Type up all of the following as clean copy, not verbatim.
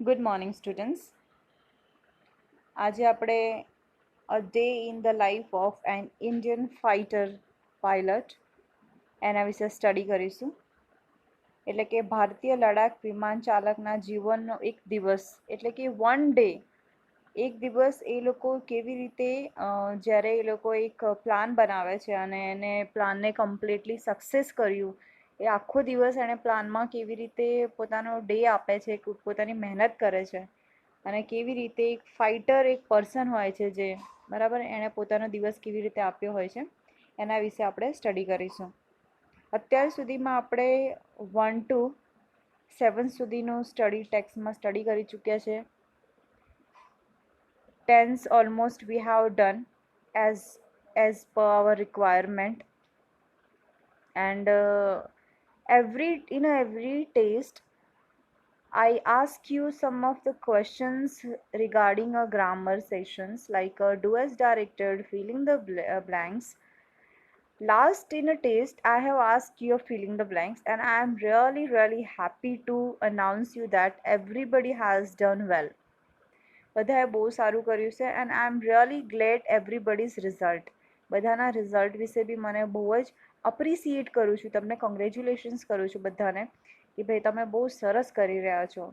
Good morning students. આજે આપણે a day in the life of N Indian fighter pilot એના વિશે study કરીશું. એટલે કે ભારતીય લડાક વિમાન ચાલકના જીવનનો એક દિવસ, એટલે કે વન ડે, એક દિવસ એ લોકો કેવી રીતે જ્યારે એ લોકો એક પ્લાન બનાવે છે અને એને પ્લાનને કમ્પ્લીટલી સક્સેસ કર્યું, એ આખો દિવસ એણે પ્લાનમાં કેવી રીતે પોતાનો ડે આપે છે, પોતાની મહેનત કરે છે અને કેવી રીતે એક ફાઇટર એક પર્સન હોય છે જે બરાબર એણે પોતાનો દિવસ કેવી રીતે આપ્યો હોય છે એના વિશે આપણે સ્ટડી કરીશું. અત્યાર સુધીમાં આપણે 1 to 7 સુધીનું સ્ટડી ટેક્સ્ટમાં સ્ટડી કરી ચૂક્યા છે. Tense almost we have done as per our requirement, and every test I ask you some of the questions regarding a grammar sessions like do as directed, filling the blanks. Last in a test I have asked you filling the blanks, and I am really happy to announce you that everybody has done well. બધાએ બહુ સારું કર્યું છે and I am really glad everybody's result. બધાના result વિશે બી મને બહુ જ અપ્રિસિએટ કરું છું, તમને કોંગ્રેચ્યુલેશન્સ કરું છું બધાને કે ભાઈ તમે બહુ સરસ કરી રહ્યા છો.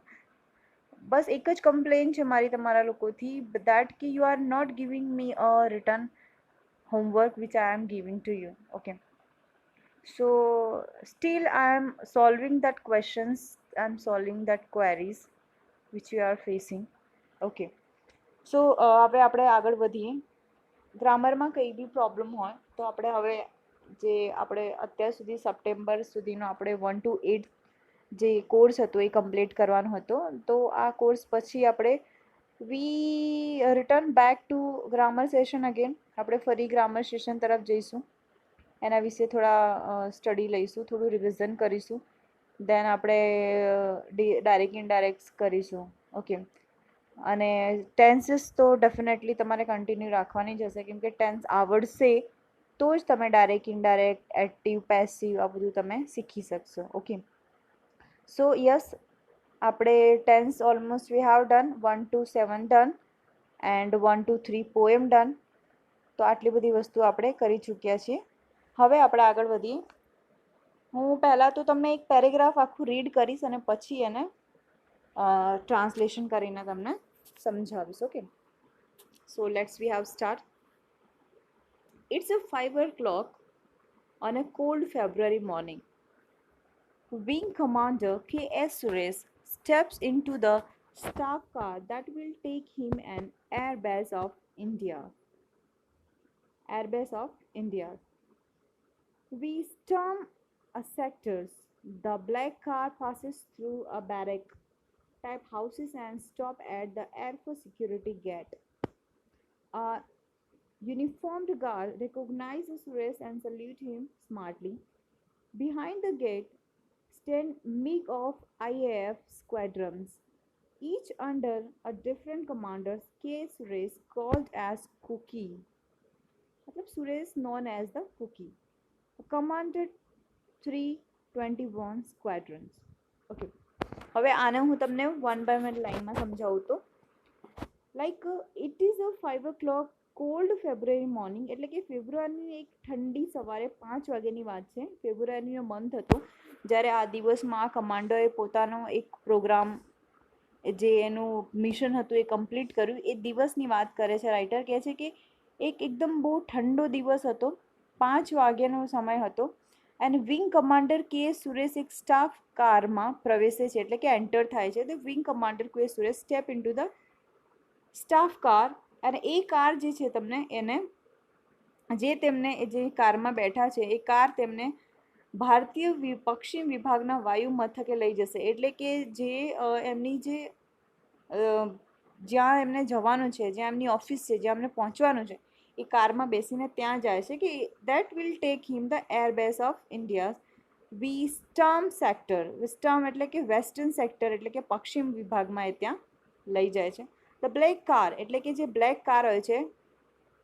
બસ એક જ કમ્પ્લેન છે મારી તમારા લોકોથી, દેટ કે you are not giving me a return homework which I am giving to you. Okay, so still I am solving that questions, I am solving that queries which you are facing. Okay, so હવે આપણે આગળ વધીએ. ગ્રામરમાં કંઈ બી problem હોય તો આપણે હવે જે આપણે અત્યાર સુધી સપ્ટેમ્બર સુધીનો આપણે 1 to 8 જે કોર્સ હતો એ કમ્પ્લીટ કરવાનો હતો. તો આ કોર્સ પછી આપણે we return back to grammar session again. આપણે ફરી ગ્રામર સેશન તરફ જઈશું, એના વિશે થોડા સ્ટડી લઈશું, થોડું રિવિઝન કરીશું, દેન આપણે ડાયરેક્ટ ઇનડાયરેક્ટ કરીશું. ઓકે, અને ટેન્સીસ તો ડેફિનેટલી તમારે કન્ટિન્યુ રાખવાની જ હશે, કેમ કે ટેન્સ આવડશે તો જ તમે ડાયરેક્ટ ઇનડાયરેક્ટ એક્ટિવ પેસિવ આ બધું તમે શીખી શકશો. ઓકે, સો યસ, આપણે tense almost we have done, 1 to 7 done and 1 to 3 poem done. તો આટલી બધી વસ્તુ આપણે કરી ચૂક્યા છીએ. હવે આપણે આગળ વધીએ. હું પહેલાં તો તમને એક પેરેગ્રાફ આખું રીડ કરીશ અને પછી એને ટ્રાન્સલેશન કરીને તમને સમજાવીશ. Okay, so let's we have start. It's a 5 o'clock on a cold February morning. Wing Commander K.S. Suresh steps into the staff car that will take him an airbase of India. Airbase of India. We storm a sectors. The black car passes through a barrack type houses and stop at the Air Force security gate. A uniformed guard recognizes Suresh and salute him smartly. Behind the gate stand MiG of IAF squadrons, each under a different commander. K. Suresh called as Cookie. मतलब Suresh known as the Cookie. Commanded 321 squadrons. Okay. હવે આને હું તમને one by one લાઈનમાં સમજાવું તો like it is a 5 o'clock cold February morning, એટલે કે ફેબ્રુઆરીની એક ઠંડી સવારે 5 વાગ્યાની વાત છે. ફેબ્રુઆરીનો મંથ હતો જ્યારે આ દિવસમાં આ કમાન્ડોએ પોતાનો એક પ્રોગ્રામ, જે એનું મિશન હતું એ કમ્પ્લીટ કર્યું. એ દિવસની વાત કરે છે રાઇટર, કહે છે કે એક એકદમ બહુ ઠંડો દિવસ હતો, 5 વાગ્યાનો સમય હતો એન્ડ વિંગ કમાન્ડર કે સુરેશ એક સ્ટાફ કારમાં પ્રવેશે છે, એટલે કે એન્ટર થાય છે. તો વિંગ કમાન્ડર કે Suresh step in to the staff car, અને એ કાર જે છે તમને એને જે તેમને જે કારમાં બેઠા છે એ કાર તેમને ભારતીય પશ્ચિમ વિભાગના વાયુ મથકે લઈ જશે. એટલે કે જે એમની જે જ્યાં એમને જવાનું છે, જ્યાં એમની ઓફિસ છે, જ્યાં એમને પહોંચવાનું છે, એ કારમાં બેસીને ત્યાં જાય છે કે that will take him the airbase of India western sector. Western એટલે કે વેસ્ટર્ન સેક્ટર, એટલે કે પશ્ચિમ વિભાગમાં એ ત્યાં લઈ જાય છે. ધ બ્લેક કાર એટલે કે જે બ્લેક કાર હોય છે,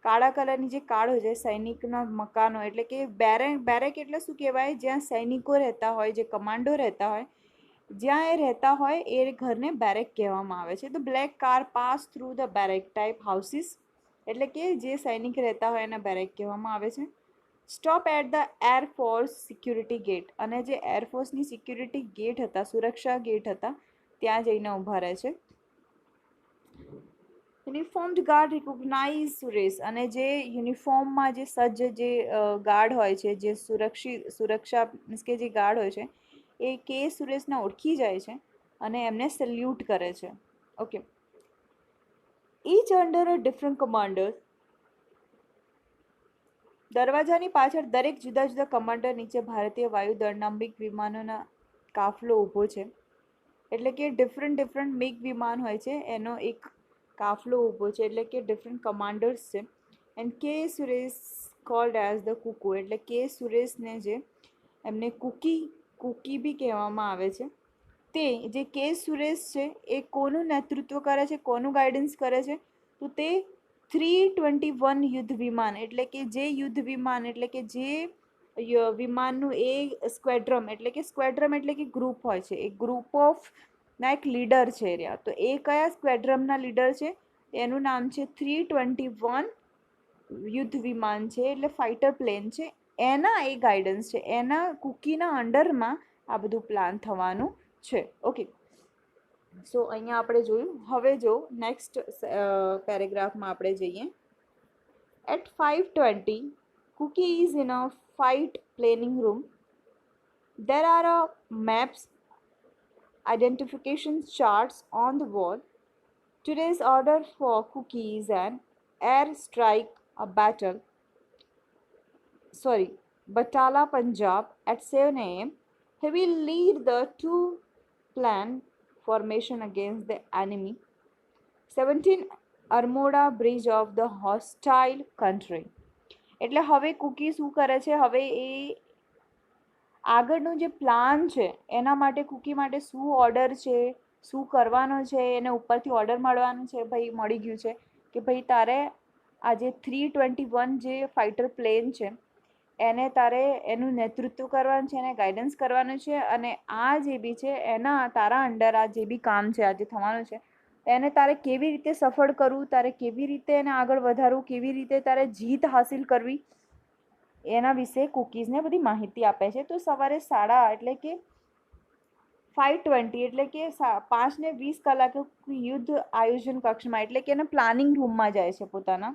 કાળા કલરની જે કાર હોય છે, સૈનિકના મકાનો, એટલે કે બેરેક એટલે શું કહેવાય, જ્યાં સૈનિકો રહેતા હોય, જે કમાન્ડો રહેતા હોય, જ્યાં એ રહેતા હોય એ ઘરને બેરેક કહેવામાં આવે છે. તો black car pass through the barrack type houses, એટલે કે જે સૈનિક રહેતા હોય એને બેરેક કહેવામાં આવે છે. Stop at the air force security gate, અને જે એરફોર્સની સિક્યુરિટી ગેટ હતા, સુરક્ષા ગેટ હતા, ત્યાં જઈને ઊભા રહે છે. યુનિફોર્મ્ડ ગાર્ડ રિકોગ્નાઇઝ સુરેશ, અને જે યુનિફોર્મમાં જે સજ્જ જે ગાર્ડ હોય છે, જે સુરક્ષા મીન્સ કે જે ગાર્ડ હોય છે, એ કે સુરેશને ઓળખી જાય છે અને એમને સેલ્યુટ કરે છે. Okay, each under a different commander, દરવાજાની પાછળ દરેક જુદા જુદા કમાન્ડર નીચે ભારતીય વાયુદળના મિગ વિમાનોના કાફલો ઊભો છે. એટલે કે ડિફરન્ટ મિગ વિમાન હોય છે એનો એક કાફલો ઊભો છે, એટલે કે ડિફરન્ટ કમાન્ડર્સ છે. એન્ડ કે સુરેશ કોલ્ડ એઝ ધ કુકુ, એટલે કે સુરેશને જે એમને કુકી બી કહેવામાં આવે છે. તે જે કે સુરેશ છે એ કોનું નેતૃત્વ કરે છે, કોનું ગાઈડન્સ કરે છે, તો તે 321 યુદ્ધ વિમાન, એટલે કે જે યુદ્ધ વિમાન, એટલે કે જે વિમાનનું એ સ્ક્વેડ્રમ, એટલે કે ગ્રુપ હોય છે, એ ગ્રુપ ઓફ ના એક લીડર છે રહ્યા. તો એ કયા સ્ક્વેડ્રમના લીડર છે? એનું નામ છે 321 યુદ્ધ વિમાન છે, એટલે ફાઇટર પ્લેન છે. એના એ ગાઈડન્સ છે, એના કુકીના અંડરમાં આ બધું પ્લાન થવાનું છે. ઓકે, સો અહીંયા આપણે જોયું. હવે જો નેક્સ્ટ પેરેગ્રાફમાં આપણે જઈએ. At 5:20 Cookie is in a fight planning room. There are maps, identification charts on the wall. Today's order for Cookie is an air strike, a Batala, Punjab at 7 a.m. He will lead the two-plan formation against the enemy. 17 Armoda Bridge of the hostile country. એટલે હવે cookie શું કરે છે? હવે એ આગળનો જે plan છે એના માટે કુકી માટે શું ઓર્ડર છે, શું કરવાનો છે, એને ઉપરથી ઓર્ડર મળવાનું છે, ભાઈ મળી ગયું છે કે ભાઈ તારે આ જે 321 જે ફાઇટર પ્લેન છે એને તારે એનું નેતૃત્વ કરવાનું છે, એને ગાઈડન્સ કરવાનું છે, અને આ જે બી છે એના તારા અંડર આ જે બી કામ છે આજે થવાનું છે એને તારે કેવી રીતે સફળ કરવું, તારે કેવી રીતે એને આગળ વધારવું, કેવી રીતે તારે જીત હાસિલ કરવી, એના વિશે કુકીઝને બધી માહિતી આપે છે. તો સવારે 5:30 એટલે કે 5:20 એટલે કે 5:20 યુદ્ધ આયોજન કક્ષમાં, એટલે કે એના પ્લાનિંગ રૂમમાં જાય છે પોતાના.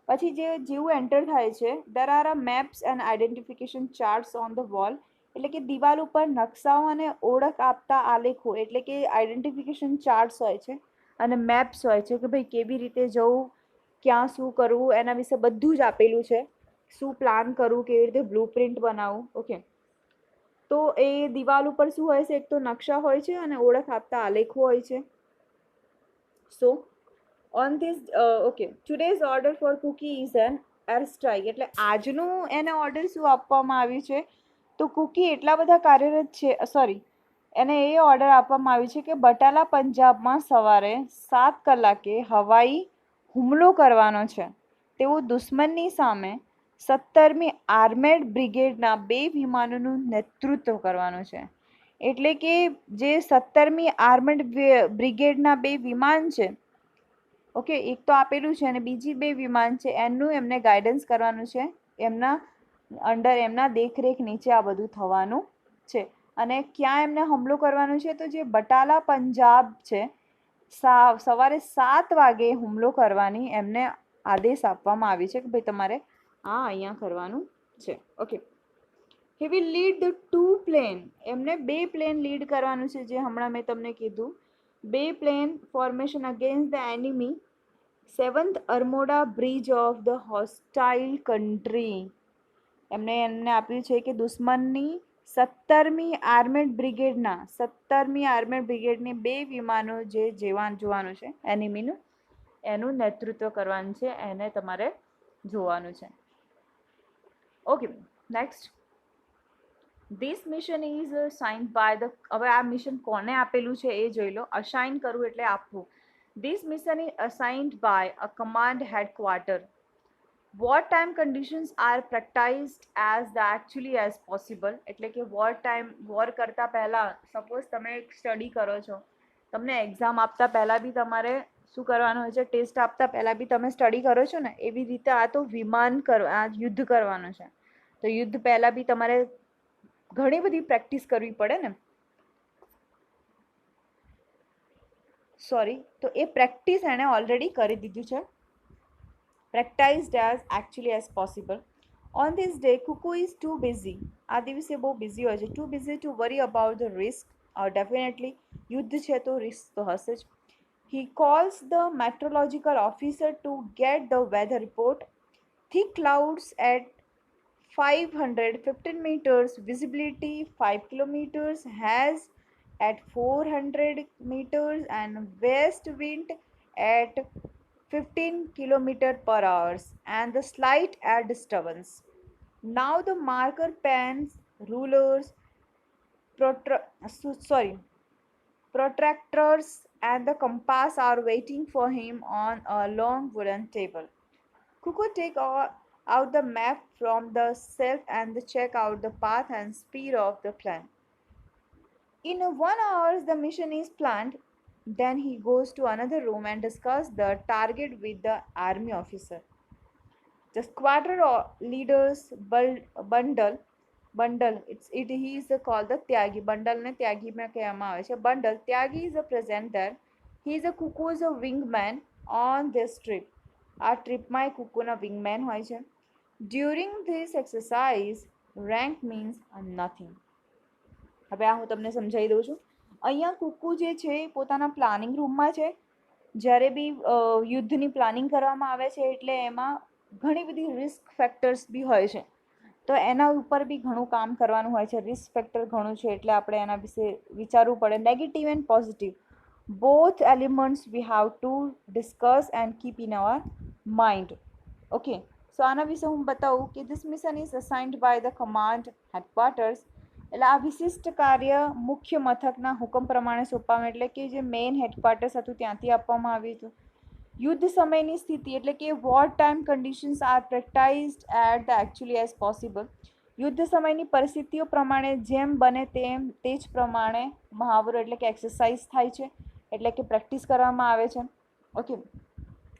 પછી જેવું એન્ટર થાય છે, there are maps and identification charts on the wall, એટલે કે દિવાલ ઉપર નકશાઓ અને ઓળખ આપતા આલેખો, એટલે કે આઈડેન્ટિફિકેશન ચાર્ટ્સ હોય છે અને મેપ્સ હોય છે કે ભાઈ કેવી રીતે જવું, ક્યાં શું કરવું, એના વિશે બધું જ આપેલું છે. શું પ્લાન કરવું, કેવી રીતે બ્લુ પ્રિન્ટ બનાવવું. ઓકે, તો એ દિવાલ ઉપર શું હોય છે? એક તો નકશા હોય છે અને ઓળખ આપતા આલેખો હોય છે. So on this today's order for Cookie is an air strike, એટલે આજનું એને ઓર્ડર શું આપવામાં આવ્યું છે? તો કુકી એટલા બધા કાર્યરત છે, એને એ ઓર્ડર આપવામાં આવ્યું છે કે બટાલા પંજાબમાં સવારે 7 કલાકે હવાઈ હુમલો કરવાનો છે. તેવું દુશ્મનની સામે 17મી આર્મેડ બ્રિગેડના 2 વિમાનોનું નેતૃત્વ કરવાનું છે. એટલે કે જે 17મી આર્મેડ બ્રિગેડના 2 વિમાન છે, ઓકે, એક તો આપેલું છે અને બીજી 2 વિમાન છે, એનું એમને ગાઈડન્સ કરવાનું છે, એમના અંડર એમના દેખરેખ નીચે આ બધું થવાનું છે. અને ક્યાં એમને હુમલો કરવાનો છે? તો જે બટાલા પંજાબ છે, સવારે 7 વાગે હુમલો કરવાની એમને આદેશ આપવામાં આવી છે કે ભાઈ તમારે આ અહીંયા કરવાનું છે. Okay, he will lead the 2 plane, એમને 2 પ્લેન લીડ કરવાનું છે, જે હમણાં મેં તમને કીધું. 2 plane formation against the enemy 7th armada bridge of the hostile country. એમને આપ્યું છે કે દુશ્મનની 17મી આર્મેડ બ્રિગેડની 2 વિમાનો જે જોવાનું છે એનિમીનું, એનું નેતૃત્વ કરવાનું છે, એને તમારે જોવાનું છે. Okay, next. This mission is signed by the, હવે આ મિશન કોને આપેલું છે એ જોઈ લો. અસાઇન કરવું એટલે આપવું. This mission is assigned by a command headquarter. War time conditions are practised as the actually as possible, એટલે કે વોર કરતાં પહેલાં સપોઝ તમે સ્ટડી કરો છો, તમને એક્ઝામ આપતા પહેલાં બી તમારે શું કરવાનું હોય છે, ટેસ્ટ આપતા પહેલાં બી તમે સ્ટડી કરો છો ને, એવી રીતે આ તો આ યુદ્ધ કરવાનું છે, તો યુદ્ધ પહેલાં બી તમારે ઘણી બધી પ્રેક્ટિસ કરવી પડે ને. સોરી, તો એ પ્રેક્ટિસ એણે ઓલરેડી કરી દીધું છે. Practiced as actually as possible. On this day, Cuckoo is too busy. આ દિવસે બહુ બિઝી હોય છે. Too busy to worry about the risk. Definitely યુદ્ધ છે તો રિસ્ક તો હશે જ. He calls the meteorological officer to get the weather report. Thick clouds at 515 meters, visibility 5 kilometers, has at 400 meters, and west wind at 15 kilometers per hour, and the slight air disturbance. Now the marker pens, rulers, protractors, and the compass are waiting for him on a long wooden table. Cuckoo take out the map from the shelf and check out the path and speed of the plan. In 1 hour, the mission is planned. Then he goes to another room and discusses the target with the army officer. The squadron leaders bundle. He is called the Tyagi. Bundle ne Tyagi mein kehama આવે છે. Bundle. Tyagi is a present there. He is a Cuckoo is a wingman on this trip. આ ટ્રીપમાં કુકુના વિંગમેન હોય છે. During this exercise rank means nothing. હવે આ હું તમને સમજાવી દઉં છું. અહીંયા કુકુ જે છે એ પોતાના પ્લાનિંગ રૂમમાં છે. જ્યારે બી યુદ્ધની પ્લાનિંગ કરવામાં આવે છે એટલે એમાં ઘણી બધી રિસ્ક ફેક્ટર્સ બી હોય છે, તો એના ઉપર બી ઘણું કામ કરવાનું હોય છે. રિસ્ક ફેક્ટર ઘણું છે એટલે આપણે એના વિશે વિચારવું પડે. Negative and positive both elements we have to discuss and keep in our mind. Okay, so આના વિશે હું બતાવું કે this mission is assigned by the command headquarters. એટલે આ વિશિષ્ટ કાર્ય મુખ્ય મથકના હુકમ પ્રમાણે સોંપવામાં, એટલે કે જે મેઇન હેડક્વાર્ટર્સ હતું ત્યાંથી આપવામાં આવ્યું હતું. યુદ્ધ સમયની સ્થિતિ એટલે કે war time conditions are practised at the actually as possible. યુદ્ધ સમયની પરિસ્થિતિઓ પ્રમાણે જેમ બને તેમ તે જ પ્રમાણે મહાવરો એટલે કે એક્સરસાઇઝ થાય છે, એટલે કે પ્રેક્ટિસ કરવામાં આવે છે. Okay,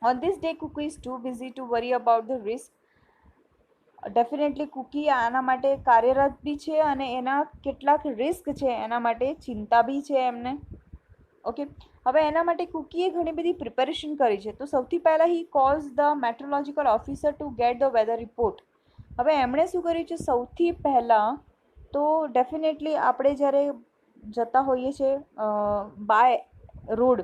on this day Cookie is too busy to worry about the risk. Definitely Cookie આના માટે કાર્યરત બી છે અને એના કેટલાક રિસ્ક છે એના માટે ચિંતા બી છે એમને. ઓકે, હવે એના માટે કુકીએ ઘણી બધી પ્રિપેરેશન કરી છે. તો સૌથી પહેલાં he calls the meteorological officer to get the weather report. હવે એમણે શું કર્યું છે, સૌથી પહેલાં તો ડેફિનેટલી આપણે જ્યારે જતા હોઈએ છીએ બાય રોડ,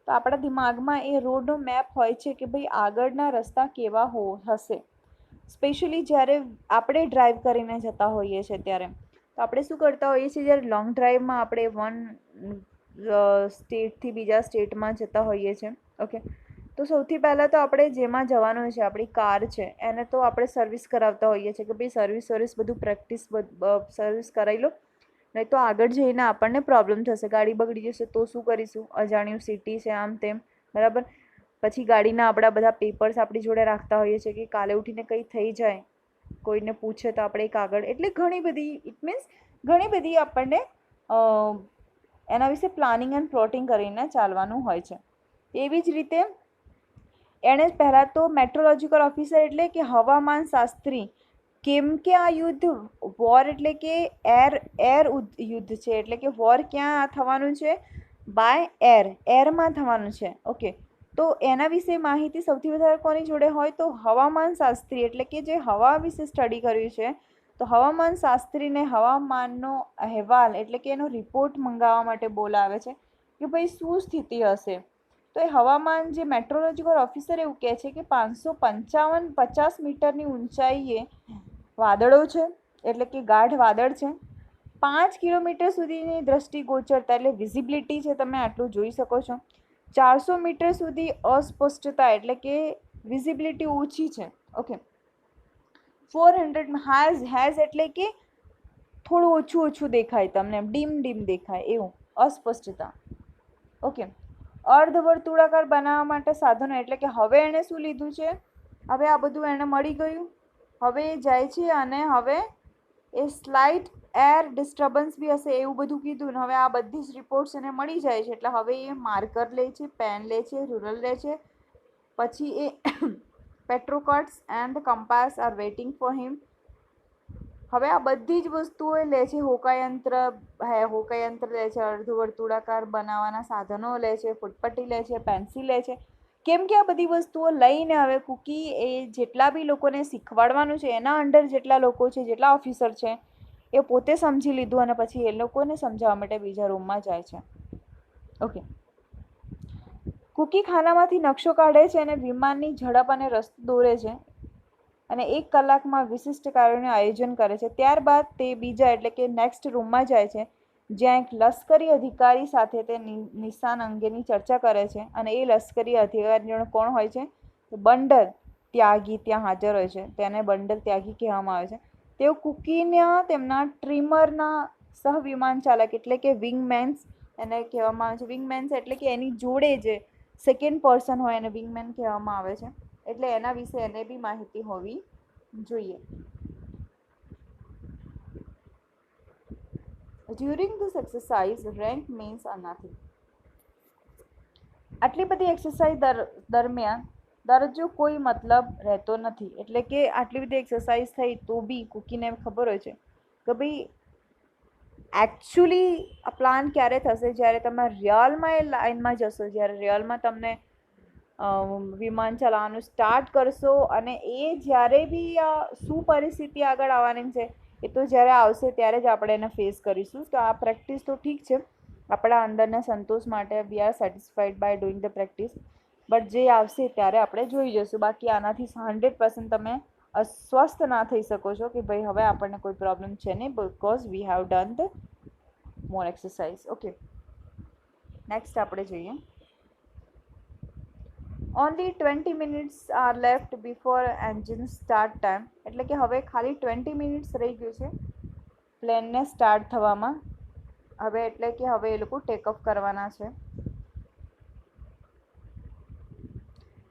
તો આપણા દિમાગમાં એ રોડનો મેપ હોય છે કે ભાઈ આગળના રસ્તા કેવા હશે. સ્પેશિયલી જ્યારે આપણે ડ્રાઈવ કરીને જતા હોઈએ છીએ ત્યારે તો આપણે શું કરતા હોઈએ છીએ, જ્યારે લોંગ ડ્રાઈવમાં આપણે સ્ટેટથી બીજા સ્ટેટમાં જતા હોઈએ છીએ. ઓકે, તો સૌથી પહેલાં તો આપણે જેમાં જવાનું હોય છે, આપણી કાર છે, એને તો આપણે સર્વિસ કરાવતા હોઈએ છીએ કે ભાઈ સર્વિસ બધું પ્રેક્ટિસ સર્વિસ કરાવી લો, નહીં તો આગળ જઈને આપણને પ્રોબ્લેમ થશે. ગાડી બગડી જશે તો શું કરીશું, અજાણ્યું સિટી છે આમ તેમ, બરાબર. પછી ગાડીના આપણા બધા પેપર્સ આપણી જોડે રાખતા હોઈએ છીએ કે કાલે ઉઠીને કંઈ થઈ જાય, કોઈને પૂછે તો આપણે કાગળ, એટલે ઘણી બધી ઇટ મીન્સ ઘણી બધી આપણને એના વિશે પ્લાનિંગ એન્ડ પ્લોટિંગ કરીને ચાલવાનું હોય છે. એવી જ રીતે એણે પહેલાં તો મેટ્રોલોજીકલ ઓફિસર એટલે કે હવામાન શાસ્ત્રી, કેમ કે આ યુદ્ધ વોર એટલે કે એર યુદ્ધ છે, એટલે કે વોર ક્યાં થવાનું છે, બાય એરમાં થવાનું છે. ઓકે, તો એના વિશે માહિતી સૌથી વધારે કોની જોડે હોય તો હવામાન શાસ્ત્રી, એટલે કે જે હવા વિશે સ્ટડી કર્યું છે, તો હવામાન શાસ્ત્રીને હવામાનનો અહેવાલ એટલે કે એનો રિપોર્ટ મંગાવવા માટે બોલાવે છે કે ભાઈ શું સ્થિતિ હશે. તો એ હવામાન જે મેટ્રોલોજીકલ ઓફિસર એવું કહે છે કે 550 મીટરની ઊંચાઈએ વાદળો છે, એટલે કે ગાઢ વાદળ છે. 5 કિલોમીટર સુધીની દ્રષ્ટિગોચરતા એટલે વિઝિબિલિટી છે, તમે આટલું જોઈ શકો છો. 400 મીટર સુધી અસ્પષ્ટતા એટલે કે વિઝિબિલિટી ઓછી છે. ઓકે, 400 હેઝ એટલે કે થોડું ઓછું દેખાય તમને, ડીમ દેખાય એવું, અસ્પષ્ટતા. ઓકે, અર્ધવર્તુળાકાર બનાવવા માટે સાધનો, એટલે કે હવે એણે શું લીધું છે, હવે આ બધું એને મળી ગયું. હવે એ જાય છે અને હવે એ સ્લાઇટ એર ડિસ્ટર્બન્સ બી હશે એવું બધું કીધું ને હવે આ બધી જ રિપોર્ટ્સ એને મળી જાય છે. એટલે હવે એ માર્કર લે છે, પેન લે છે, રૂરલ લે છે. પછી એ પેટ્રોકાર્ડ્સ and compass are waiting for him. હવે આ બધી જ વસ્તુઓ એ લે છે. હોકાયંત્ર લે છે, અર્ધ વર્તુળાકાર બનાવવાના સાધનો લે છે, ફૂટપટ્ટી લે છે, પેન્સિલ લે છે. કેમ કે આ બધી વસ્તુઓ લઈને હવે કુકી એ જેટલા બી લોકોને શીખવાડવાનું છે એના અંડર જેટલા લોકો છે, જેટલા ઓફિસર છે, એ પોતે સમજી લીધું અને પછી એ લોકોને સમજાવવા માટે બીજા રૂમમાં જાય છે. ઓકે, કુકી ખાનામાંથી નકશો કાઢે છે અને વિમાનની ઝડપ અને રસ્તો દોરે છે અને 1 કલાકમાં વિશિષ્ટ કાર્યોનું આયોજન કરે છે. ત્યારબાદ તે બીજા એટલે કે નેક્સ્ટ રૂમમાં જાય છે, જ્યાં એક લશ્કરી અધિકારી સાથે તે નિશાન અંગેની ચર્ચા કરે છે અને એ લશ્કરી અધિકારીનો કોણ હોય છે? બંડર ત્યાગી ત્યાં હાજર હોય છે. તેને બંડર ત્યાગી કહેવામાં આવે છે. તેઓ કુકીના તેમના ટ્રીમરના સહવિમાન ચાલક એટલે કે વિંગમેન્સ એને કહેવામાં આવે છે. વિંગમેન્સ એટલે કે એની જોડે જે સેકન્ડ પર્સન હોય એને વિંગમેન કહેવામાં આવે છે. એટલે એના વિશે એને બી માહિતી હોવી જોઈએ. During this exercise, rank means nothing. આટલી બધી એક્સરસાઇઝ દરમિયાન દરજ્જો કોઈ મતલબ રહેતો નથી. એટલે કે આટલી બધી એક્સરસાઇઝ થઈ તો બી કુકીને ખબર હોય છે કે ભાઈ એકચ્યુઅલી આ પ્લાન ક્યારે થશે? જ્યારે તમે રિયલમાં એ લાઇનમાં જશો, જ્યારે રિયલમાં તમને વિમાન ચલાવવાનું સ્ટાર્ટ કરશો અને એ જ્યારે બી શું પરિસ્થિતિ આગળ આવવાની છે એ તો જ્યારે આવશે ત્યારે જ આપણે એને ફેસ કરીશું. તો આ પ્રેક્ટિસ તો ઠીક છે આપણા અંદરના સંતોષ માટે, we are satisfied by doing the practice, but જે આવશે ત્યારે આપણે જોઈ જશું. બાકી આનાથી 100% તમે અસ્વસ્થ ના થઈ શકો છો કે ભાઈ હવે આપણને કોઈ પ્રોબ્લેમ છે નહીં, because we have done the more exercise. Okay, next આપણે જોઈએ. Only 20 minutes R left before engine start time. એટલે કે હવે ખાલી 20 મિનિટ્સ રહી ગયું છે પ્લેનને સ્ટાર્ટ થવામાં. હવે એટલે કે હવે એ લોકો ટેક ઓફ કરવાના છે.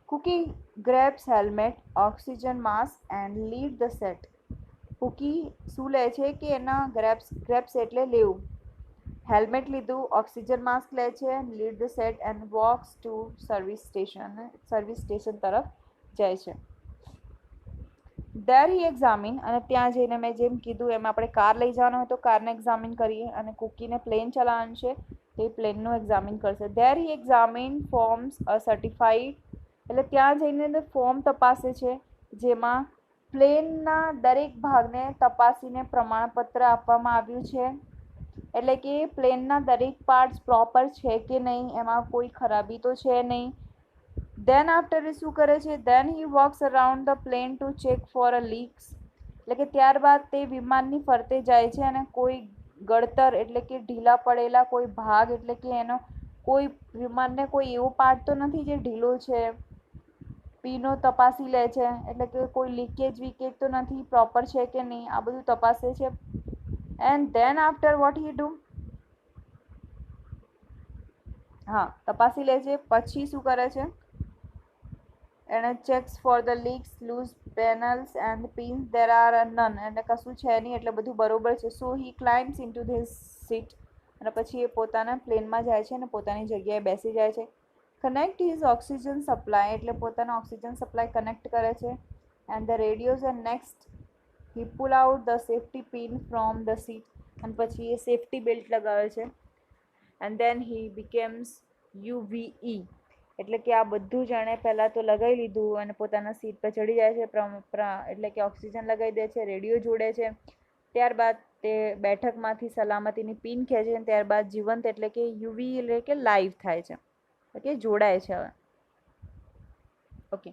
Kuki grabs helmet, oxygen mask and leave the seat. Kuki શું લે છે કે એના ગ્રેબ્સ એટલે લેવું. હેલ્મેટ લીધું, ઓક્સિજન માસ્ક લે છે, lead the set and walks to service station તરફ જાય છે. દેર હી એક્ઝામિન, અને ત્યાં જઈને મેં જેમ કીધું એમ આપણે કાર લઈ જવાનો હોય તો કારને એક્ઝામિન કરીએ અને કુકીને પ્લેન ચલાવવાનું છે તો એ પ્લેનનું એક્ઝામિન કરશે. દેર હી એક્ઝામિન ફોર્મ્સ અ સર્ટિફાઈડ, એટલે ત્યાં જઈને ફોર્મ તપાસે છે જેમાં પ્લેનના દરેક ભાગને તપાસીને પ્રમાણપત્ર આપવામાં આવ્યું છે. એટલે કે પ્લેનના દરેક પાર્ટ્સ પ્રોપર છે કે નહીં, એમાં કોઈ ખરાબી તો છે નહીં. દેન આફ્ટર એ શું કરે છે? Then he walks around the plane to check for a leaks. એટલે કે ત્યારબાદ તે વિમાનની ફરતે જાય છે અને કોઈ ગળતર એટલે કે ઢીલા પડેલા કોઈ ભાગ એટલે કે એનો કોઈ વિમાનને કોઈ એવો પાર્ટ તો નથી જે ઢીલો છે, પીનો તપાસી લે છે. એટલે કે કોઈ લીકેજ તો નથી, પ્રોપર છે કે નહીં, આ બધું તપાસે છે. And then after what he do? હા, તપાસી લે છે. પછી શું કરે છે? એણે checks for the leaks, loose panels and pins, there are none. એટલે કશું છે નહીં, એટલે બધું બરોબર છે. So he climbs into this seat, અને પછી એ પોતાના પ્લેનમાં જાય છે અને પોતાની જગ્યાએ બેસી જાય છે. કનેક્ટ હિઝ ઓક્સિજન સપ્લાય, એટલે પોતાનો ઓક્સિજન સપ્લાય કનેક્ટ કરે છે. And the radios and next he pull out the safety pin from the seat, અને પછી એ સેફ્ટી બેલ્ટ લગાવે છે. એન્ડ દેન હી બીકેમ્સ યુવીઈ, એટલે કે આ બધું જ એણે પહેલાં તો લગાવી લીધું અને પોતાના સીટ પર ચડી જાય છે. એટલે કે ઓક્સિજન લગાવી દે છે, રેડિયો જોડે છે. ત્યારબાદ તે બેઠકમાંથી સલામતીની પિન ખેંચે છે. ત્યારબાદ જીવંત એટલે કે યુવી એટલે કે લાઈવ થાય છે. ઓકે, જોડાય છે હવે. Okay,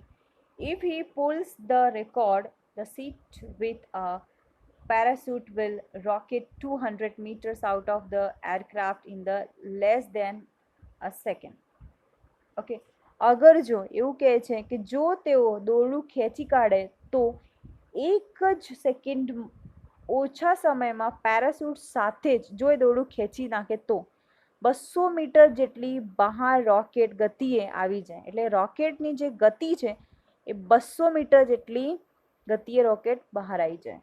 if he pulls the record, the seat with a parachute will rocket 200 meters out of the aircraft in the less than a second. Okay, અગર જો એવું કહે છે કે જો તેઓ દોરડું ખેંચી કાઢે તો 1 જ સેકન્ડ ઓછા સમયમાં પેરાશૂટ સાથે જ જો એ દોરડું ખેંચી નાખે તો 200 મીટર જેટલી બહાર રોકેટ ગતિએ આવી જાય. એટલે રોકેટની જે ગતિ છે એ 200 મીટર જેટલી ગતિએ રોકેટ બહાર આવી જાય.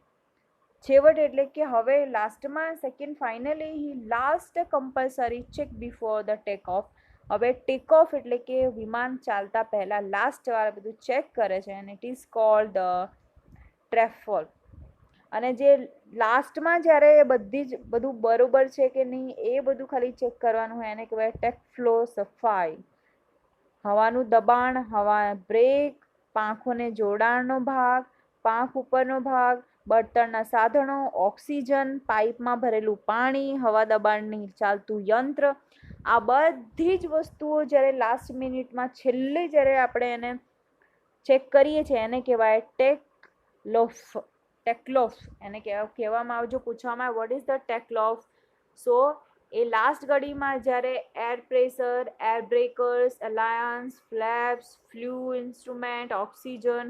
છેવટે એટલે કે હવે લાસ્ટમાં second finally he last compulsory check before the take off. હવે ટેક ઓફ એટલે કે વિમાન ચાલતા પહેલાં લાસ્ટ વાર બધું ચેક કરે છે અને ઇટ ઇઝ કોલ્ડ ધ ટ્રેફોલ. અને જે લાસ્ટમાં જ્યારે બધું બરોબર છે કે નહીં એ બધું ખાલી ચેક કરવાનું હોય એને કહેવાય ટેક ફ્લો સફાઈ. હવાનું દબાણ, હવા બ્રેક, પાંખોને જોડાણનો ભાગ, પાંખ ઉપરનો ભાગ, બળતણના સાધનો, ઓક્સિજન, પાઇપમાં ભરેલું પાણી, હવા દબાણની ચાલતું યંત્ર, આ બધી જ વસ્તુઓ જ્યારે લાસ્ટ મિનિટમાં છેલ્લે જ્યારે આપણે એને ચેક કરીએ છીએ એને કહેવાય ટેકલોફ. એને કહેવામાં આવે, જો પૂછવામાં આવે what is the takeoff, so એ લાસ્ટ ઘડીમાં જ્યારે air pressure, air breakers, alliance, flaps, flue instrument, oxygen,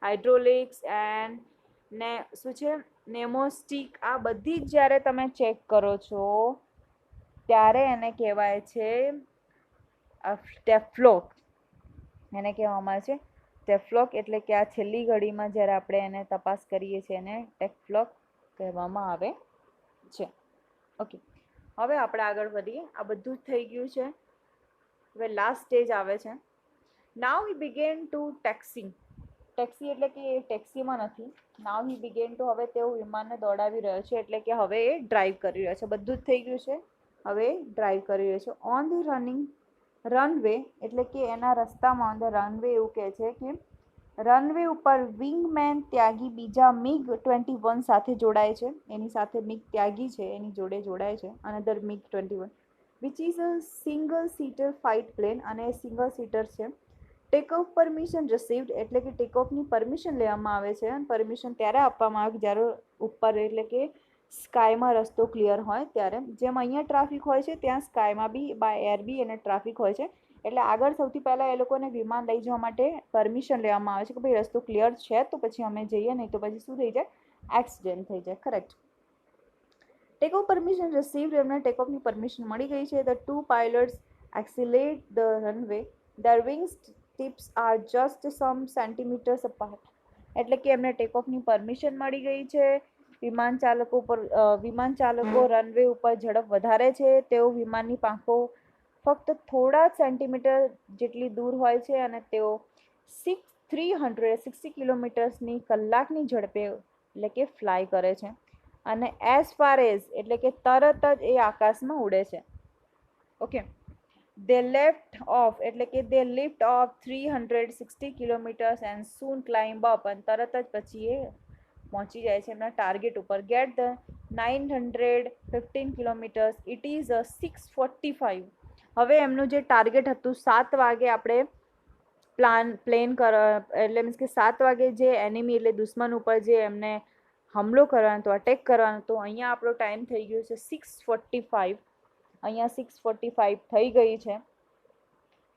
hydraulics and ને શું છે નેમોસ્ટિક, આ બધી જ જ્યારે તમે ચેક કરો છો ત્યારે એને કહેવાય છે ટેફ્લોક. એને કહેવામાં આવે છે ટેફ્લોક. એટલે કે આ છેલ્લી ઘડીમાં જ્યારે આપણે એને તપાસ કરીએ છીએ એને ટેફ્લોક કહેવામાં આવે છે. ઓકે, હવે આપણે આગળ વધીએ. આ બધું જ થઈ ગયું છે. હવે લાસ્ટ સ્ટેજ આવે છે. નાવ હી બિગેન ટુ ટેક્સિંગ. ટેક્સી એટલે કે એ ટેક્સીમાં નથી. નાવ હી બિગેન ટુ, હવે તેઓ વિમાનને દોડાવી રહ્યો છે એટલે કે હવે એ ડ્રાઈવ કરી રહ્યો છે. બધું જ થઈ ગયું છે, હવે ડ્રાઈવ કરી રહ્યો છે. ઓન ધી રનવે એટલે કે એના રસ્તામાં ઓન ધ રનવે એવું કહે છે કે રનવે ઉપર વિંગમેન ત્યાગી બીજા MiG-21 સાથે જોડાય છે. એની સાથે મિગ ત્યાગી છે એની જોડે જોડાય છે another MiG-21 which is a single seater fight plane, અને સિંગલ સીટર છે. ટેક ઓફ પરમિશન રિસીવ્ડ એટલે કે ટેક ઓફની પરમિશન લેવામાં આવે છે. અને પરમિશન ત્યારે આપવામાં આવે જ્યારે ઉપર એટલે કે સ્કાયમાં રસ્તો ક્લિયર હોય ત્યારે. જેમ અહીંયા ટ્રાફિક હોય છે ત્યાં સ્કાયમાં બી બાય એર બી અને ટ્રાફિક હોય છે. એટલે આગળ સૌથી પહેલાં એ લોકોને વિમાન લઈ જવા માટે પરમિશન લેવામાં આવે છે કે ભાઈ રસ્તો ક્લિયર છે તો પછી અમે જઈએ, નહીં તો પછી શું થઈ જાય, એક્સિડન્ટ થઈ જાય. Correct. Take off permission received, એમને ટેક ઓફની પરમિશન મળી ગઈ છે. The two pilots accelerate the runway, their wings tips are just some centimetres apart. એટલે કે એમને ટેક ઓફની પરમિશન મળી ગઈ છે. વિમાન ચાલકો રનવે ઉપર ઝડપ વધારે છે. તેઓ વિમાનની પાંખો ફક્ત થોડા સેન્ટીમીટર જેટલી દૂર હોય છે અને તેઓ 360 કિલોમીટર્સની કલાકની ઝડપે એટલે કે ફ્લાય કરે છે. અને એઝ ફાર એઝ એટલે કે તરત જ એ આકાશમાં ઉડે છે. ઓકે, દે લેફ્ટ ઓફ એટલે કે they lift off 360 kilometres and soon climb up, અને તરત જ પછી એ પહોંચી જાય છે એમના ટાર્ગેટ ઉપર. Get the 915 kilometres, it is a 6:45. હવે એમનું જે ટાર્ગેટ હતું 7 વાગે આપણે એટલે મીન્સ કે 7 વાગે જે એનિમી એટલે દુશ્મન ઉપર જે એમને હુમલો કરવાનો હતો, અટેક કરવાનો હતો, અહીંયા આપણો ટાઈમ થઈ ગયો છે 6:45. અહીંયા 6:45 થઈ ગઈ છે.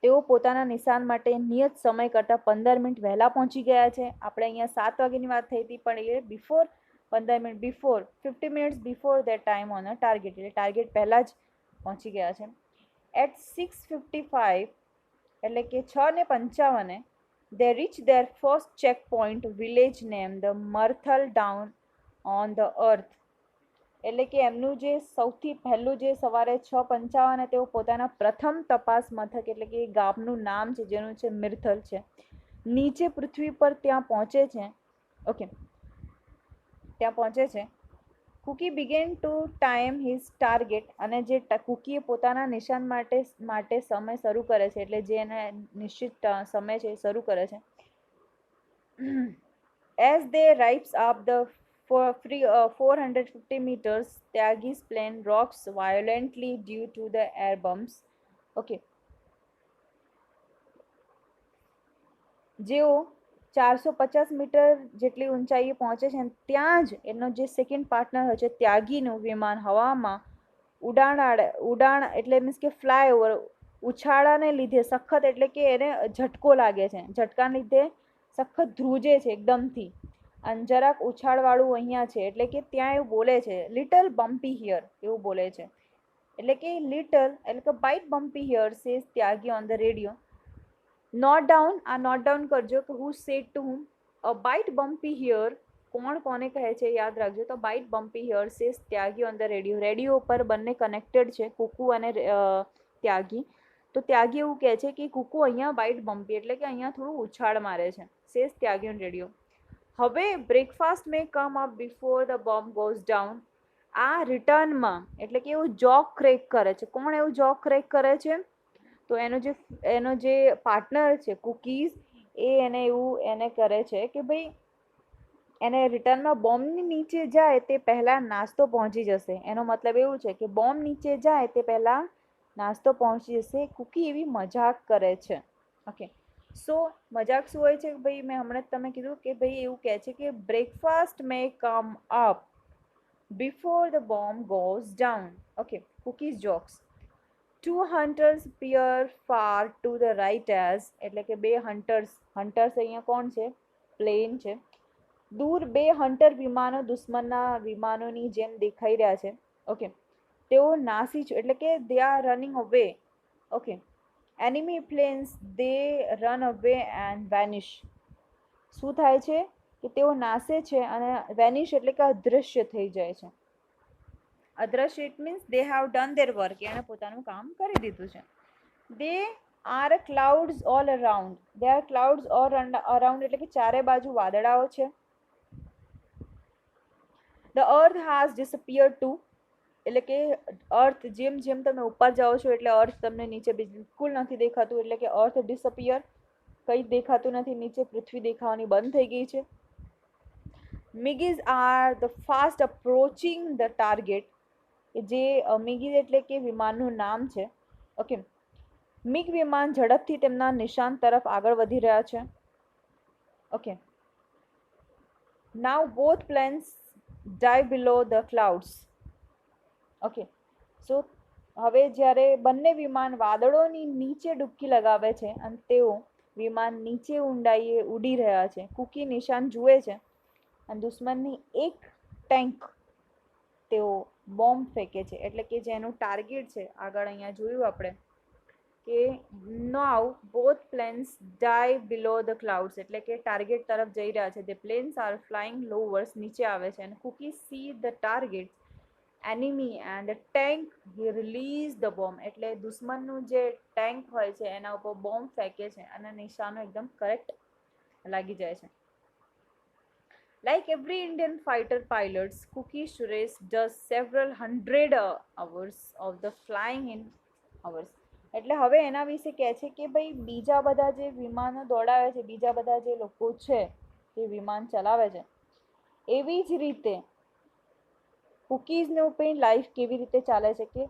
તેઓ પોતાના નિશાન માટે નિયત સમય કરતાં 15 મિનિટ વહેલા પહોંચી ગયા છે. આપણે અહીંયા 7 વાગ્યાની વાત થઈ હતી પણ એ before 15 minute before 50 minutes before that time on a target, એટલે ટાર્ગેટ પહેલાં જ પહોંચી ગયા છે. એટ 6:55 એટલે કે 6:55 they reach their first checkpoint village named the Murthal down on the earth. એટલે કે એમનું જે સૌથી પહેલું જે સવારે 6:55 તેઓ પોતાના પ્રથમ તપાસ મથક એટલે કે ગામનું નામ છે જેનું છે મિર્થલ છે, નીચે પૃથ્વી પર ત્યાં પહોંચે છે. ઓકે, ત્યાં પહોંચે છે. Cookie began to time his target, અને જે કુકીએ પોતાના નિશાન માટે સમય શરૂ કરે છે એટલે જે એને નિશ્ચિત સમય છે એ શરૂ કરે છે. As they rise up the 450 meters, Tyagi's plane rocks violently due to the air bumps. Okay, જેઓ 450 મીટર જેટલી ઊંચાઈએ પહોંચે છે ત્યાં જ એનો જે સેકન્ડ પાર્ટનર હોય છે ત્યાગીનું વિમાન હવામાં ઉડાણ એટલે મીન્સ કે ફ્લાય ઓવર ઉછાળાને લીધે સખત એટલે કે એને ઝટકો લાગે છે, ઝટકાને લીધે સખત ધ્રુજે છે એકદમથી, અને જરાક ઉછાળવાળું અહીંયા છે એટલે કે ત્યાં એવું બોલે છે લિટલ બમ્પી હિયર એવું બોલે છે. એટલે કે લિટલ એટલે કે bit bumpy here says Tyagi on the radio. Note down કરજો કે who said to whom a bit bumpy here. કોણ કોને કહે છે યાદ રાખજો. તો bit bumpy here says Tyagi on the radio. Radio ઉપર બંને કનેક્ટેડ છે, કુકુ અને ત્યાગી. તો ત્યાગી એવું કહે છે કે કુકુ અહીંયા બાઇટ બમ્પી એટલે કે અહીંયા થોડું ઉછાળ મારે છે. Says Tyagi on radio. હવે breakfast may come up before the bomb goes down. આ રિટર્નમાં એટલે કે એવું જોક ક્રેક કરે છે. કોણ એવું જોક ક્રેક કરે છે? તો એનો જે પાર્ટનર છે કુકીઝ, એ એને એવું એને કરે છે કે ભાઈ એને રિટર્નમાં બોમ્બની નીચે જાય તે પહેલાં નાસ્તો પહોંચી જશે. એનો મતલબ એવું છે કે બોમ્બ નીચે જાય તે પહેલાં નાસ્તો પહોંચી જશે. કુકી એવી મજાક કરે છે. ઓકે, સો મજાક શું હોય છે ભાઈ? મેં હમણાં જ તમે કીધું કે ભાઈ એવું કહે છે કે breakfast may come up before the bomb goes down. Okay, cookies jokes. Two hunters peer far to the right as એટલે કે બે હન્ટર્સ અહીંયા કોણ છે? પ્લેન છે. દૂર બે હન્ટર વિમાનો દુશ્મનના વિમાનોની જેમ દેખાઈ રહ્યા છે. ઓકે, તેઓ નાસી છે એટલે કે દે આર રનિંગ અવે. ઓકે, એનિમી પ્લેન્સ દે રન અવે એન્ડ વેનિશ. શું થાય છે કે તેઓ નાસે છે અને વેનિશ એટલે કે અદૃશ્ય થઈ જાય છે. અદ્રશ્ય it means they have done their work. એણે પોતાનું કામ કરી દીધું છે. They are clouds all around. They are clouds all around એટલે કે ચારે બાજુ વાદળાઓ છે. ધ અર્થ હાઝ ડિસઅપિયર્ડ ટુ એટલે કે અર્થ જેમ જેમ તમે ઉપર જાઓ છો એટલે અર્થ તમને નીચે બિલકુલ નથી દેખાતું. એટલે કે અર્થ ડિસઅપિયર, કંઈ દેખાતું નથી નીચે. પૃથ્વી દેખાવાની બંધ થઈ ગઈ છે. MiGs are the fast approaching the target. જે મિગીઝ એટલે કે વિમાનનું નામ છે. ઓકે, મિગ વિમાન ઝડપથી તેમના નિશાન તરફ આગળ વધી રહ્યા છે. Okay, now both planes dive below the clouds. Okay, so હવે જ્યારે બંને વિમાન વાદળોની નીચે ડૂબકી લગાવે છે અને તેઓ વિમાન નીચે ઊંડાઈએ ઉડી રહ્યા છે. કુકી નિશાન જુએ છે અને દુશ્મનની એક ટેન્ક તેઓ બોમ્બ ફેંકે છે. એટલે કે જેનું ટાર્ગેટ છે આગળ અહીંયા જોયું આપણે કે now both planes dive below the clouds એટલે કે ટાર્ગેટ તરફ જઈ રહ્યા છે. The planes are flying lowers નીચે આવે છે. અને Kuki see the target enemy and the tank release the bomb એટલે દુશ્મનનું જે ટેન્ક હોય છે એના ઉપર બોમ્બ ફેંકે છે અને નિશાનો એકદમ કરેક્ટ લાગી જાય છે. Like every Indian fighter pilots, Cookie Suresh does several hundred hours of the flying in hours. એટલે હવે એના વિશે કહે છે કે ભાઈ બીજા બધા જે વિમાનો દોડાવે છે, બીજા બધા જે લોકો છે જે વિમાન ચલાવે છે, એવી જ રીતે કુકીઝનું પણ લાઈફ કેવી રીતે ચાલે છે કે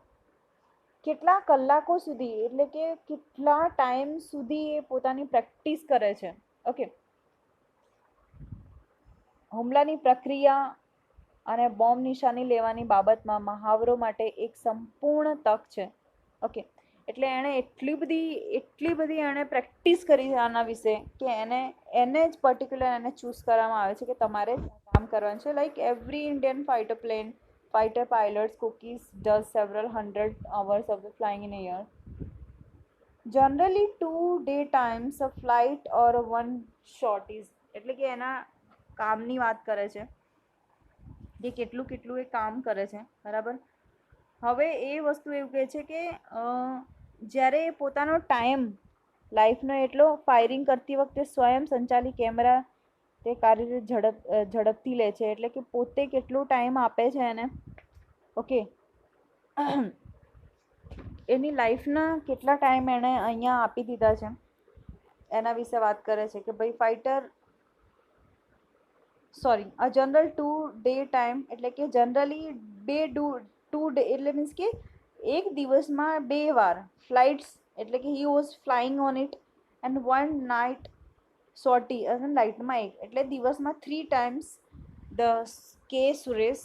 કેટલા કલાકો સુધી એટલે કે કેટલા ટાઈમ સુધી એ પોતાની પ્રેક્ટિસ કરે છે. ઓકે, હુમલાની પ્રક્રિયા અને બોમ્બ નિશાની લેવાની બાબતમાં મહાવરો માટે એક સંપૂર્ણ તક છે. ઓકે, એટલે એણે એટલી બધી એણે પ્રેક્ટિસ કરી આના વિશે કે એને જ પર્ટિક્યુલર એને ચૂઝ કરવામાં આવે છે કે તમારે કામ કરવાનું છે. Like every Indian fighter pilots cookies does several hundred hours of the flying in a year. Generally 2 day times a flight or a one shot is એટલે કે એના કામની વાત કરે છે કે કેટલું એ કામ કરે છે. બરાબર, હવે એ વસ્તુ એવું કહે છે કે જ્યારે પોતાનો ટાઈમ લાઈફનો એટલો ફાયરિંગ કરતી વખતે સ્વયં સંચાલિત કેમેરા તે કાર્યરત ઝડપથી લે છે. એટલે કે પોતે કેટલો ટાઈમ આપે છે એને. ઓકે, એની લાઈફના કેટલા ટાઈમ એણે અહીંયા આપી દીધા છે એના વિશે વાત કરે છે કે ભાઈ અ જનરલ 2 day ટાઈમ એટલે કે જનરલી 2 day એટલે મીન્સ કે એક દિવસમાં 2 વાર ફ્લાઇટ્સ એટલે કે he was flying on it and 1 night sortie અને નાઇટમાં એક એટલે દિવસમાં 3 times the K Suresh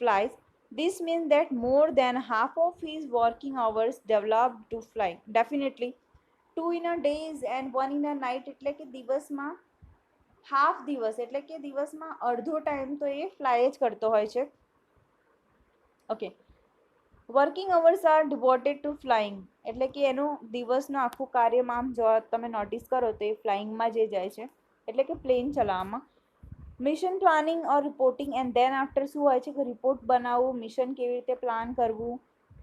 flies. This means that more than half of his working hours developed to fly. Definitely 2 in a days and 1 in a night એટલે કે દિવસમાં half દિવસ એટલે કે દિવસમાં અડધો ટાઈમ તો એ ફ્લાય જ કરતો હોય છે. Okay, working hours are devoted to flying, એટલે કે એનું દિવસનું આખું કાર્યમાં આમ જો તમે નોટિસ કરો તો એ ફ્લાઇંગમાં જે જાય છે, એટલે કે પ્લેન ચલાવવામાં. Mission planning or reporting and then after શું હોય છે કે રિપોર્ટ બનાવવું, મિશન કેવી રીતે પ્લાન કરવું.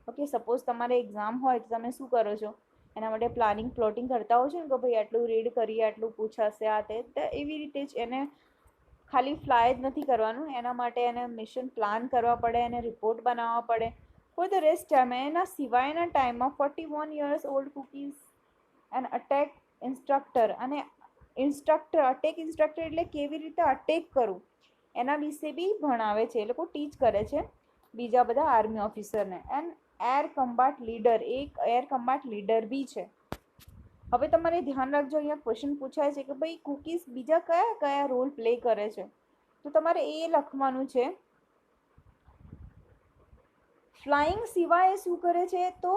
ઓકે, સપોઝ તમારે એક્ઝામ હોય તો તમે શું કરો છો, એના માટે પ્લાનિંગ પ્લોટિંગ કરતા હો છો ને કે ભાઈ આટલું રીડ કરીએ, આટલું પૂછાશે, આ તે એવી રીતે જ એને ખાલી ફ્લાય જ નથી કરવાનું, એના માટે એને મિશન પ્લાન કરવા પડે, એને રિપોર્ટ બનાવવા પડે. ફોર ધ રેસ્ટ ટાઈમ, એના સિવાયના ટાઈમમાં 41 years old cookies and attack instructor, અને ઇન્સ્ટ્રક્ટર અટેક ઇન્સ્ટ્રક્ટર એટલે કેવી રીતે અટેક કરવું એના વિશે બી ભણાવે છે, એ લોકો ટીચ કરે છે બીજા બધા army ઓફિસરને. And air combat leader, એક એર કમ્બાટ લીડર બી છે. હવે તમારે ધ્યાન રાખજો, અહીંયા ક્વેશ્ચન પૂછાય છે કે ભાઈ કુકીઝ બીજા કયા કયા રોલ પ્લે કરે છે, તો તમારે એ લખવાનું છે. ફ્લાઇંગ સિવાય શું કરે છે, તો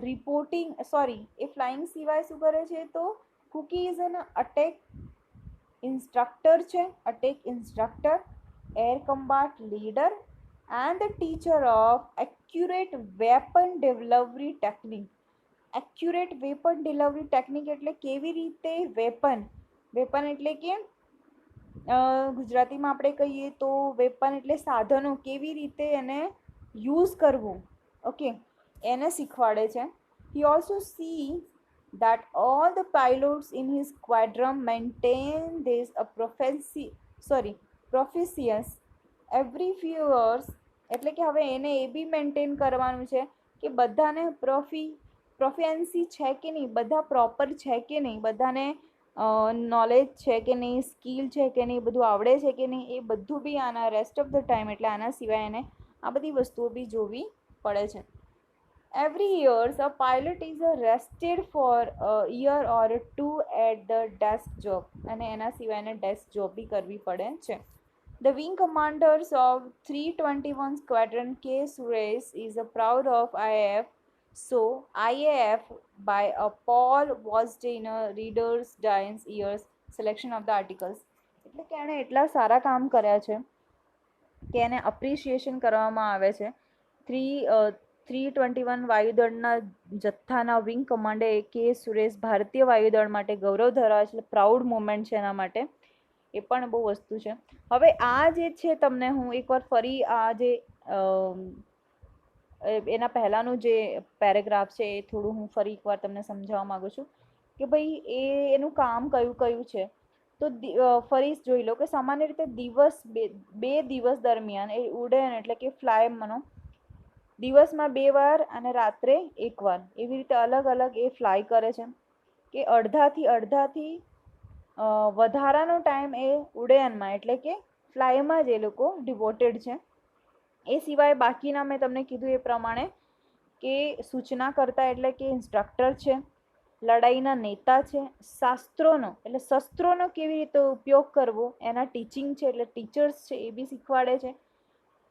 રિપોર્ટિંગ, સોરી, એ ફ્લાઇંગ સિવાય શું કરે છે, તો Kuki is an attack instructor છે, attack instructor, air combat leader and the teacher of accurate weapon delivery technique. Accurate weapon delivery technique એટલે કેવી રીતે વેપન, વેપન એટલે કે ગુજરાતીમાં આપણે કહીએ તો વેપન એટલે સાધનો, કેવી રીતે એને યુઝ કરવું, ઓકે, એને શીખવાડે છે. He also C that all the pilots in his squadron maintain this a proficiency every few years, એટલે કે હવે એને એ બી મેન્ટેન કરવાનું છે કે બધાને પ્રોફિયન્સી છે કે નહીં, બધા પ્રોપર છે કે નહીં, બધાને નોલેજ છે કે નહીં, સ્કિલ છે કે નહીં, બધું આવડે છે કે નહીં, એ બધું બી આના રેસ્ટ ઓફ ધ ટાઈમ, એટલે આના સિવાય એને આ બધી વસ્તુઓ બી જોવી પડે છે. Every year, a pilot is rested for a year or two at the desk job, અને એના સિવાય એને ડેસ્ક જોબ બી કરવી પડે છે. The wing commanders of 321 Squadron K Suresh is proud of IAF. So, IAF by a Paul Wasdiner Reader's Dice Years Selection of the Articles. એટલે કે એણે એટલા સારા કામ કર્યા છે કે એને અપ્રિશિએશન કરવામાં આવે છે. 321 વાયુદળના જથ્થાના વિંગ કમાન્ડર કે સુરેશ ભારતીય વાયુદળ માટે ગૌરવ ધરાવે છે, પ્રાઉડ મોમેન્ટ છે એના માટે, એ પણ બહુ વસ્તુ છે. હવે આ જે છે તમને હું એકવાર ફરી આ જે એના પહેલાંનું જે પેરેગ્રાફ છે એ થોડું હું ફરી એકવાર તમને સમજાવવા માગું છું કે ભાઈ એનું કામ કયું કયું છે. તો ફરી જોઈ લો કે સામાન્ય રીતે બે દિવસ દરમિયાન એ ઉડ્ડયન એટલે કે ફ્લાય મનો દિવસમાં 2 વાર અને રાત્રે 1 વાર એવી રીતે અલગ અલગ એ ફ્લાય કરે છે, કે અડધાથી વધારાનો ટાઈમ એ ઉડ્ડયનમાં એટલે કે ફ્લાયમાં જ એ લોકો ડિવોટેડ છે. એ સિવાય બાકીના મેં તમને કીધું એ પ્રમાણે કે સૂચના કરતા એટલે કે ઇન્સ્ટ્રક્ટર છે, લડાઈના નેતા છે, શાસ્ત્રોનો એટલે શસ્ત્રોનો કેવી રીતે ઉપયોગ કરવો એના ટીચિંગ છે, એટલે ટીચર્સ છે એ બી શીખવાડે છે.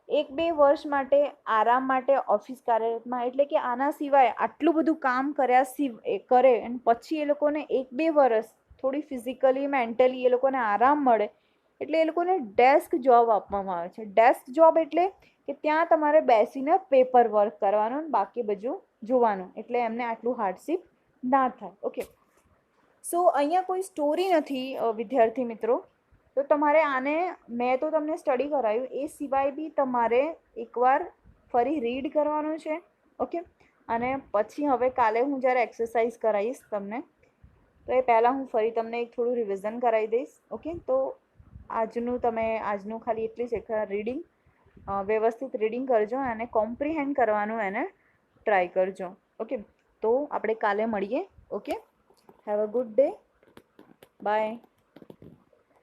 1-2 વર્ષ માટે આરામ માટે ઓફિસ કાર્યરતમાં, એટલે કે આના સિવાય આટલું બધું કામ કર્યા કરે અને પછી એ લોકોને 1-2 વર્ષ થોડી ફિઝિકલી મેન્ટલી એ લોકોને આરામ મળે, એટલે એ લોકોને ડેસ્ક જોબ આપવામાં આવે છે. ડેસ્ક જોબ એટલે કે ત્યાં તમારે બેસીને પેપર વર્ક કરવાનું, બાકી બધું જોવાનું, એટલે એમને આટલું હાર્ડશીપ ના થાય. ઓકે, સો અહીંયા કોઈ સ્ટોરી નથી વિદ્યાર્થી મિત્રો, તો તમારે આને મેં તો તમને સ્ટડી કરાવ્યું, એ સિવાય બી તમારે એકવાર ફરી રીડ કરવાનું છે. ઓકે, અને પછી હવે કાલે હું જ્યારે એક્સરસાઇઝ કરાવીશ તમને, તો એ પહેલાં હું ફરી તમને એક થોડું રિવિઝન કરાવી દઈશ. ઓકે, તો આજનું ખાલી એટલી જ રીડિંગ, વ્યવસ્થિત રીડિંગ કરજો અને કોમ્પ્રિહેન્ડ કરવાનું એને ટ્રાય કરજો. ઓકે, તો આપણે કાલે મળીએ. Okay, have a good day, by.